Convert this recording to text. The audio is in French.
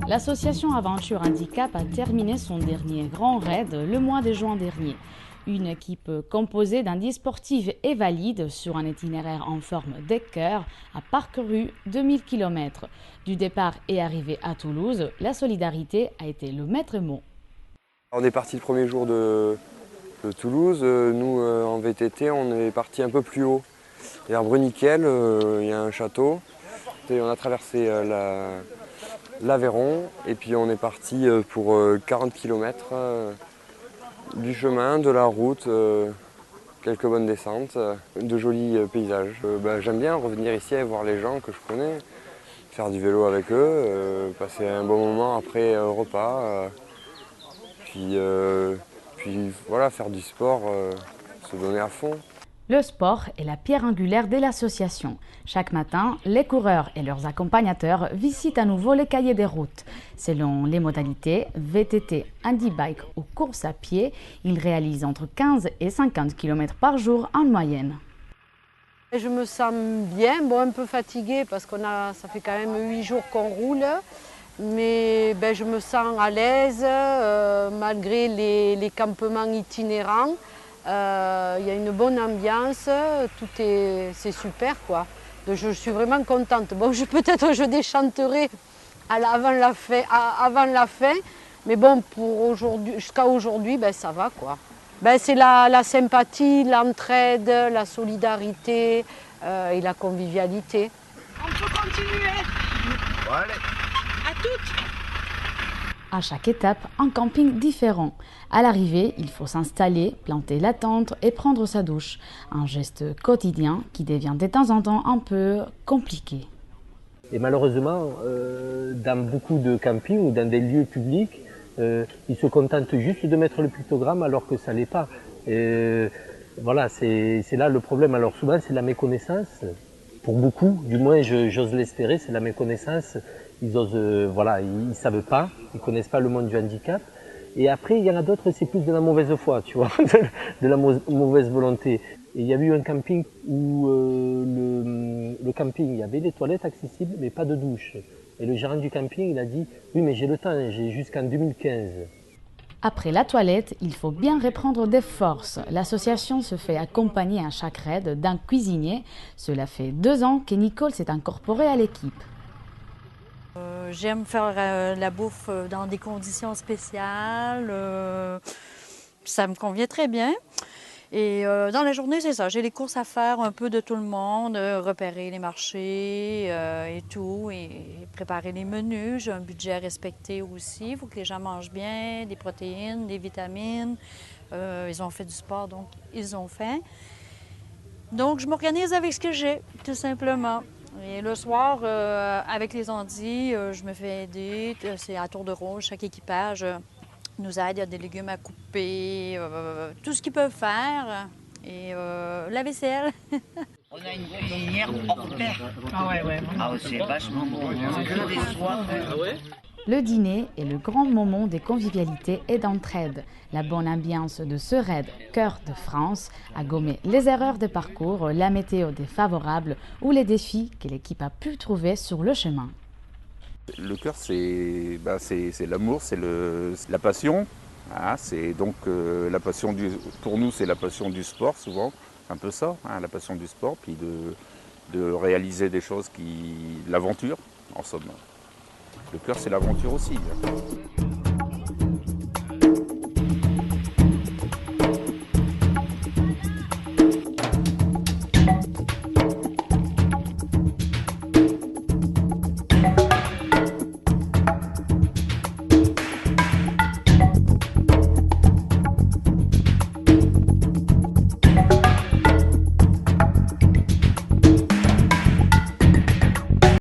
L'association Aventure Handicap a terminé son dernier grand raid le mois de juin dernier. Une équipe composée d'10 sportifs et valides sur un itinéraire en forme d'équerre a parcouru 2000 km. Du départ et arrivée à Toulouse, la solidarité a été le maître mot. On est parti le premier jour de Toulouse. Nous, en VTT, on est parti un peu plus haut. Vers Bruniquel, il y a un château. Et on a traversé l'Aveyron et puis on est parti pour 40 km du chemin, de la route, quelques bonnes descentes, de jolis paysages. J'aime bien revenir ici et voir les gens que je connais, faire du vélo avec eux, passer un bon moment après repas, puis voilà, faire du sport, se donner à fond. Le sport est la pierre angulaire de l'association. Chaque matin, les coureurs et leurs accompagnateurs visitent à nouveau les cahiers des routes. Selon les modalités, VTT, handibike ou course à pied, ils réalisent entre 15 et 50 km par jour en moyenne. Je me sens bien, un peu fatiguée parce que ça fait quand même 8 jours qu'on roule. Mais je me sens à l'aise malgré les campements itinérants. Il y a une bonne ambiance, c'est super quoi. Je suis vraiment contente. Bon, peut-être je déchanterai avant la fin, mais bon, jusqu'à aujourd'hui, ça va quoi. C'est la sympathie, l'entraide, la solidarité et la convivialité. On peut continuer. Allez. À toutes. À chaque étape, un camping différent. À l'arrivée, il faut s'installer, planter la tente et prendre sa douche. Un geste quotidien qui devient de temps en temps un peu compliqué. Et malheureusement, dans beaucoup de campings ou dans des lieux publics, ils se contentent juste de mettre le pictogramme alors que ça l'est pas. Voilà, c'est là le problème. Alors souvent, c'est la méconnaissance. Pour beaucoup, du moins j'ose l'espérer, c'est la méconnaissance. Ils savent pas, ils connaissent pas le monde du handicap. Et après, il y en a d'autres, c'est plus de la mauvaise foi, tu vois, de la mauvaise volonté. Et il y a eu un camping où le camping, il y avait des toilettes accessibles, mais pas de douche. Et le gérant du camping, il a dit, oui, mais j'ai le temps, j'ai jusqu'en 2015. Après la toilette, il faut bien reprendre des forces. L'association se fait accompagner à chaque raid d'un cuisinier. Cela fait 2 ans que Nicole s'est incorporée à l'équipe. J'aime faire la bouffe dans des conditions spéciales. Ça me convient très bien. Et dans la journée, c'est ça. J'ai les courses à faire un peu de tout le monde, repérer les marchés et tout, et préparer les menus. J'ai un budget à respecter aussi. Il faut que les gens mangent bien, des protéines, des vitamines. Ils ont fait du sport, donc ils ont faim. Donc, je m'organise avec ce que j'ai, tout simplement. Et le soir, avec les ondits, je me fais aider. C'est à tour de rôle, chaque équipage nous aide. Il y a des légumes à couper, tout ce qu'ils peuvent faire. Et la vaisselle. On a une cuisinière hors pair. Ah ouais. Ah c'est vachement bon. C'est que des soirs. Ah ouais. Le dîner est le grand moment des convivialités et d'entraide. La bonne ambiance de ce raid Cœur de France a gommé les erreurs de parcours, la météo défavorable ou les défis que l'équipe a pu trouver sur le chemin. Le cœur, c'est l'amour, c'est la passion. Hein, c'est donc la passion pour nous, c'est la passion du sport souvent, un peu ça, hein, la passion du sport, puis de réaliser des choses l'aventure, en somme. Le cœur, c'est l'aventure aussi. Hein.